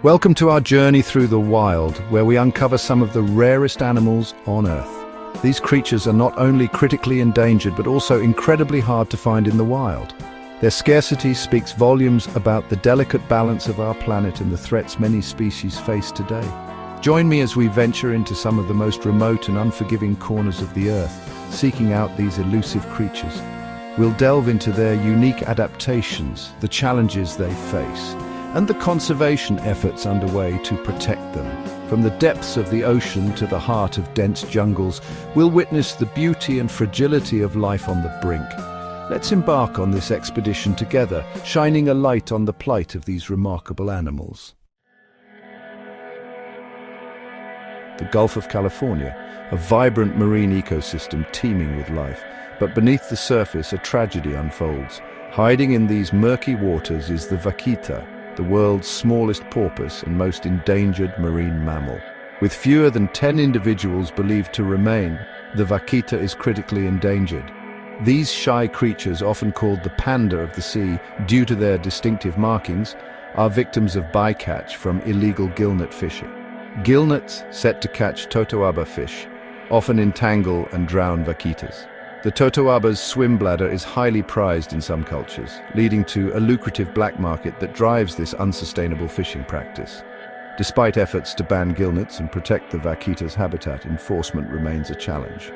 Welcome to our journey through the wild, where we uncover some of the rarest animals on Earth. These creatures are not only critically endangered, but also incredibly hard to find in the wild. Their scarcity speaks volumes about the delicate balance of our planet and the threats many species face today. Join me as we venture into some of the most remote and unforgiving corners of the Earth, seeking out these elusive creatures. We'll delve into their unique adaptations, the challenges they face, and the conservation efforts underway to protect them. From the depths of the ocean to the heart of dense jungles, we'll witness the beauty and fragility of life on the brink. Let's embark on this expedition together, shining a light on the plight of these remarkable animals. The Gulf of California, a vibrant marine ecosystem teeming with life. But beneath the surface, a tragedy unfolds. Hiding in these murky waters is the Vaquita, the world's smallest porpoise and most endangered marine mammal. With fewer than 10 individuals believed to remain, the Vaquita is critically endangered. These shy creatures, often called the panda of the sea due to their distinctive markings, are victims of bycatch from illegal gillnet fishing. Gillnets set to catch totoaba fish often entangle and drown vaquitas. The totoaba's swim bladder is highly prized in some cultures, leading to a lucrative black market that drives this unsustainable fishing practice. Despite efforts to ban gillnets and protect the vaquita's habitat, enforcement remains a challenge.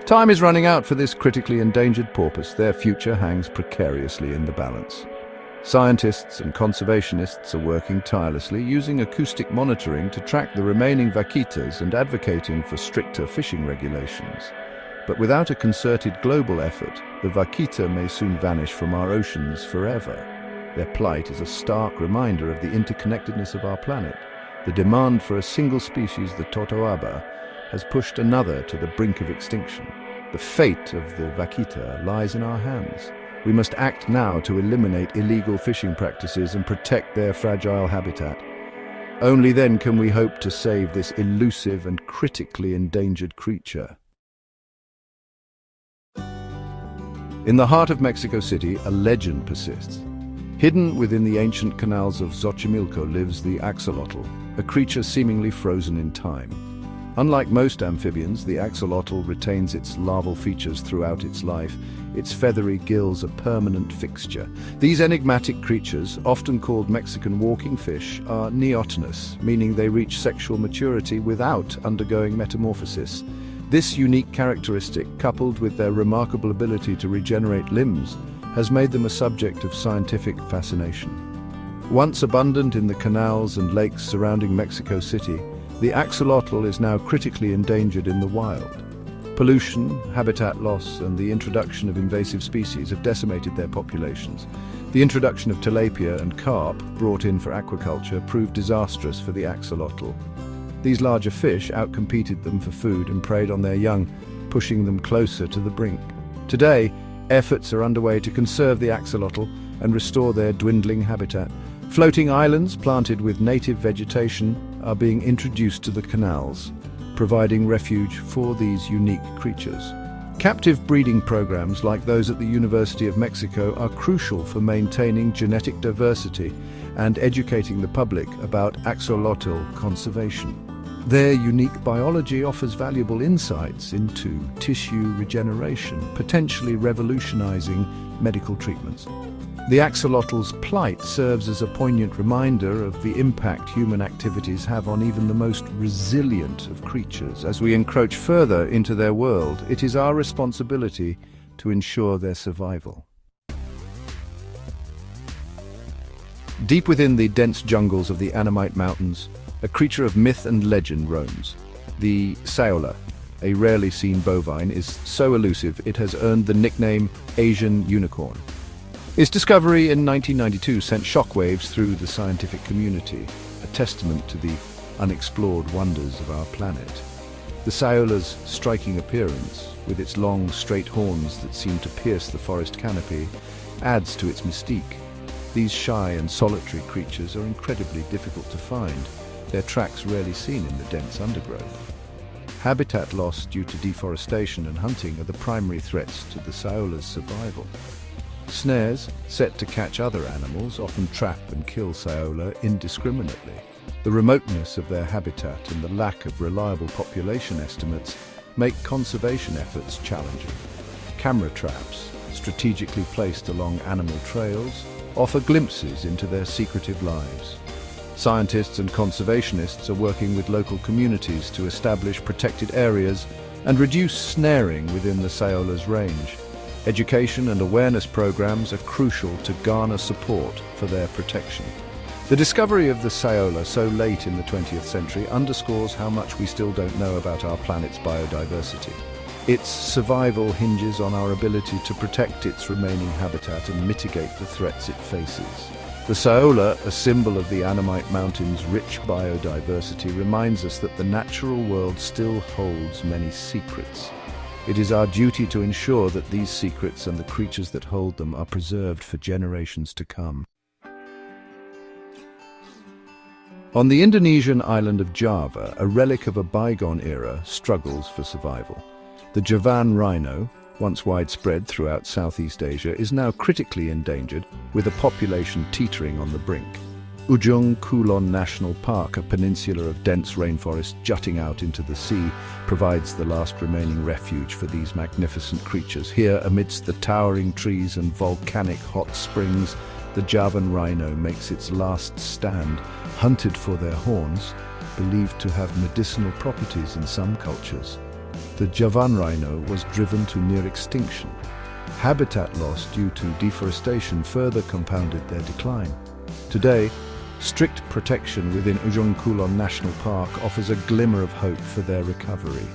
Time is running out for this critically endangered porpoise. Their future hangs precariously in the balance. Scientists and conservationists are working tirelessly, using acoustic monitoring to track the remaining vaquitas and advocating for stricter fishing regulations. But without a concerted global effort, the vaquita may soon vanish from our oceans forever. Their plight is a stark reminder of the interconnectedness of our planet. The demand for a single species, the totoaba, has pushed another to the brink of extinction. The fate of the vaquita lies in our hands. We must act now to eliminate illegal fishing practices and protect their fragile habitat. Only then can we hope to save this elusive and critically endangered creature. In the heart of Mexico City, a legend persists. Hidden within the ancient canals of Xochimilco lives the axolotl, a creature seemingly frozen in time. Unlike most amphibians, the axolotl retains its larval features throughout its life, its feathery gills a permanent fixture. These enigmatic creatures, often called Mexican walking fish, are neotenous, meaning they reach sexual maturity without undergoing metamorphosis. This unique characteristic, coupled with their remarkable ability to regenerate limbs, has made them a subject of scientific fascination. Once abundant in the canals and lakes surrounding Mexico City, the axolotl is now critically endangered in the wild. Pollution, habitat loss, and the introduction of invasive species have decimated their populations. The introduction of tilapia and carp, brought in for aquaculture, proved disastrous for the axolotl. These larger fish outcompeted them for food and preyed on their young, pushing them closer to the brink. Today, efforts are underway to conserve the axolotl and restore their dwindling habitat. Floating islands planted with native vegetation are being introduced to the canals, providing refuge for these unique creatures. Captive breeding programs like those at the University of Mexico are crucial for maintaining genetic diversity and educating the public about axolotl conservation. Their unique biology offers valuable insights into tissue regeneration, potentially revolutionizing medical treatments. The axolotl's plight serves as a poignant reminder of the impact human activities have on even the most resilient of creatures. As we encroach further into their world, it is our responsibility to ensure their survival. Deep within the dense jungles of the Annamite Mountains, a creature of myth and legend roams. The Saola, a rarely seen bovine, is so elusive it has earned the nickname Asian unicorn. Its discovery in 1992 sent shockwaves through the scientific community, a testament to the unexplored wonders of our planet. The Saola's striking appearance, with its long, straight horns that seem to pierce the forest canopy, adds to its mystique. These shy and solitary creatures are incredibly difficult to find, their tracks rarely seen in the dense undergrowth. Habitat loss due to deforestation and hunting are the primary threats to the Saola's survival. Snares, set to catch other animals, often trap and kill Saola indiscriminately. The remoteness of their habitat and the lack of reliable population estimates make conservation efforts challenging. Camera traps, strategically placed along animal trails, offer glimpses into their secretive lives. Scientists and conservationists are working with local communities to establish protected areas and reduce snaring within the Saola's range. Education and awareness programs are crucial to garner support for their protection. The discovery of the Saola so late in the 20th century underscores how much we still don't know about our planet's biodiversity. Its survival hinges on our ability to protect its remaining habitat and mitigate the threats it faces. The Saola, a symbol of the Annamite Mountains' rich biodiversity, reminds us that the natural world still holds many secrets. It is our duty to ensure that these secrets and the creatures that hold them are preserved for generations to come. On the Indonesian island of Java, a relic of a bygone era struggles for survival. The Javan Rhino, once widespread throughout Southeast Asia, is now critically endangered, with a population teetering on the brink. Ujung Kulon National Park, a peninsula of dense rainforest jutting out into the sea, provides the last remaining refuge for these magnificent creatures. Here, amidst the towering trees and volcanic hot springs, the Javan rhino makes its last stand, hunted for their horns, believed to have medicinal properties in some cultures. The Javan rhino was driven to near extinction. Habitat loss due to deforestation further compounded their decline. Today, strict protection within Ujung Kulon National Park offers a glimmer of hope for their recovery.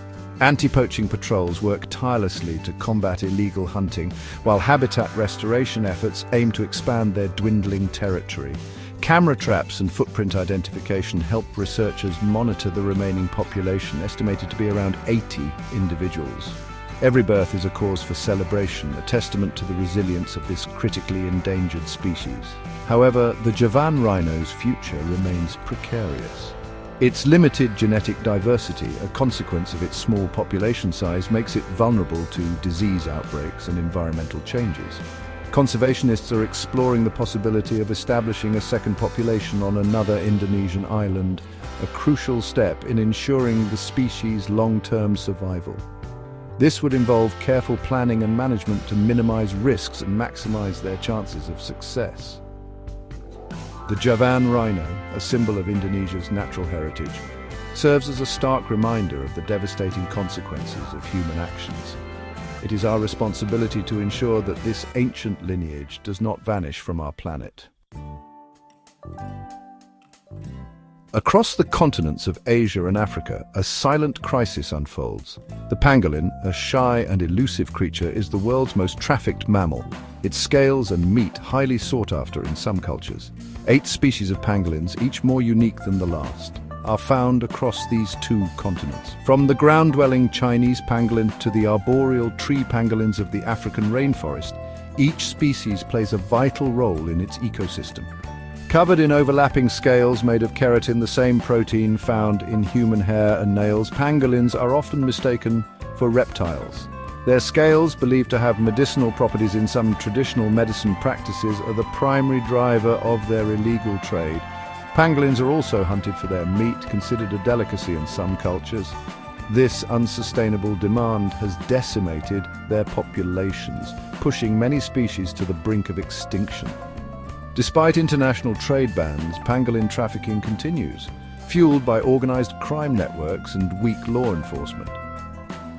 Anti-poaching patrols work tirelessly to combat illegal hunting, while habitat restoration efforts aim to expand their dwindling territory. Camera traps and footprint identification help researchers monitor the remaining population, estimated to be around 80 individuals. Every birth is a cause for celebration, a testament to the resilience of this critically endangered species. However, the Javan rhino's future remains precarious. Its limited genetic diversity, a consequence of its small population size, makes it vulnerable to disease outbreaks and environmental changes. Conservationists are exploring the possibility of establishing a second population on another Indonesian island, a crucial step in ensuring the species' long-term survival. This would involve careful planning and management to minimize risks and maximize their chances of success. The Javan rhino, a symbol of Indonesia's natural heritage, serves as a stark reminder of the devastating consequences of human actions. It is our responsibility to ensure that this ancient lineage does not vanish from our planet. Across the continents of Asia and Africa, a silent crisis unfolds. The pangolin, a shy and elusive creature, is the world's most trafficked mammal. Its scales and meat highly sought after in some cultures. 8 species of pangolins, each more unique than the last, are found across these 2 continents. From the ground-dwelling Chinese pangolin to the arboreal tree pangolins of the African rainforest, each species plays a vital role in its ecosystem. Covered in overlapping scales made of keratin, the same protein found in human hair and nails, pangolins are often mistaken for reptiles. Their scales, believed to have medicinal properties in some traditional medicine practices, are the primary driver of their illegal trade. Pangolins are also hunted for their meat, considered a delicacy in some cultures. This unsustainable demand has decimated their populations, pushing many species to the brink of extinction. Despite international trade bans, pangolin trafficking continues, fueled by organized crime networks and weak law enforcement.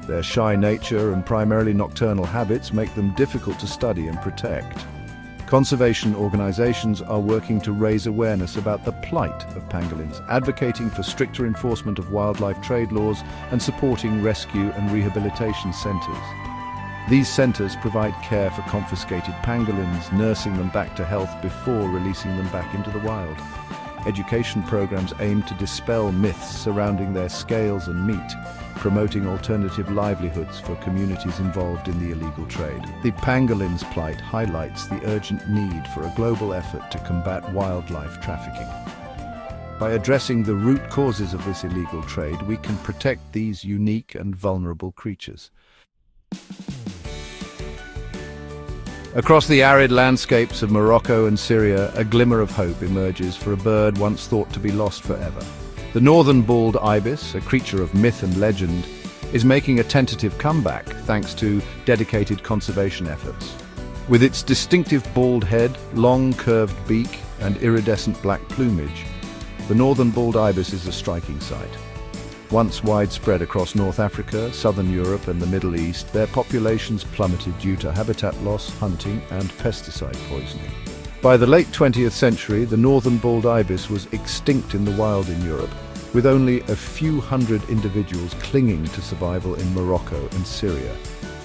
Their shy nature and primarily nocturnal habits make them difficult to study and protect. Conservation organizations are working to raise awareness about the plight of pangolins, advocating for stricter enforcement of wildlife trade laws and supporting rescue and rehabilitation centers. These centers provide care for confiscated pangolins, nursing them back to health before releasing them back into the wild. Education programs aim to dispel myths surrounding their scales and meat, promoting alternative livelihoods for communities involved in the illegal trade. The pangolin's plight highlights the urgent need for a global effort to combat wildlife trafficking. By addressing the root causes of this illegal trade, we can protect these unique and vulnerable creatures. Across the arid landscapes of Morocco and Syria, a glimmer of hope emerges for a bird once thought to be lost forever. The Northern Bald Ibis, a creature of myth and legend, is making a tentative comeback thanks to dedicated conservation efforts. With its distinctive bald head, long curved beak, and iridescent black plumage, the Northern Bald Ibis is a striking sight. Once widespread across North Africa, southern Europe and the Middle East, their populations plummeted due to habitat loss, hunting and pesticide poisoning. By the late 20th century, the Northern Bald Ibis was extinct in the wild in Europe, with only a few hundred individuals clinging to survival in Morocco and Syria.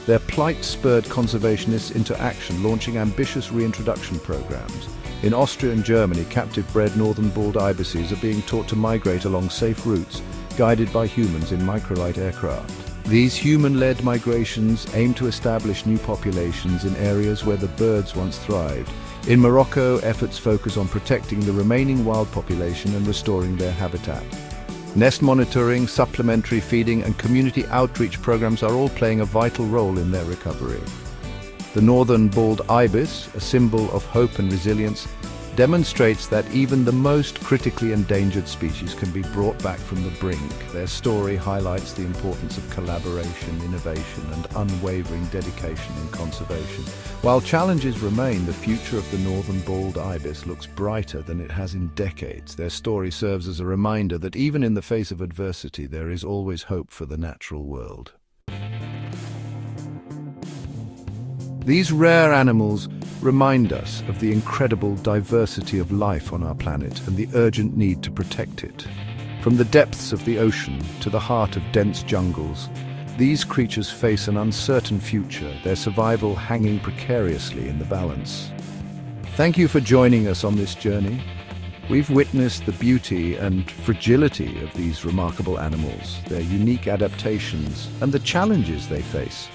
Their plight spurred conservationists into action, launching ambitious reintroduction programs. In Austria and Germany, captive-bred Northern Bald Ibises are being taught to migrate along safe routes, guided by humans in microlight aircraft. These human-led migrations aim to establish new populations in areas where the birds once thrived. In Morocco, efforts focus on protecting the remaining wild population and restoring their habitat. Nest monitoring, supplementary feeding and community outreach programs are all playing a vital role in their recovery. The Northern Bald Ibis, a symbol of hope and resilience, demonstrates that even the most critically endangered species can be brought back from the brink. Their story highlights the importance of collaboration, innovation, and unwavering dedication in conservation. While challenges remain, the future of the Northern Bald Ibis looks brighter than it has in decades. Their story serves as a reminder that even in the face of adversity, there is always hope for the natural world. These rare animals remind us of the incredible diversity of life on our planet and the urgent need to protect it. From the depths of the ocean to the heart of dense jungles, these creatures face an uncertain future, their survival hanging precariously in the balance. Thank you for joining us on this journey. We've witnessed the beauty and fragility of these remarkable animals, their unique adaptations, and the challenges they face.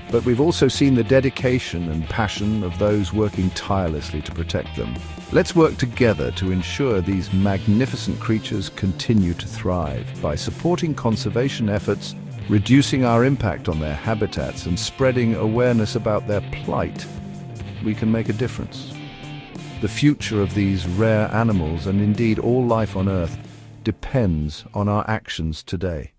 But we've also seen the dedication and passion of those working tirelessly to protect them. Let's work together to ensure these magnificent creatures continue to thrive. By supporting conservation efforts, reducing our impact on their habitats, and spreading awareness about their plight, we can make a difference. The future of these rare animals, and indeed all life on Earth, depends on our actions today.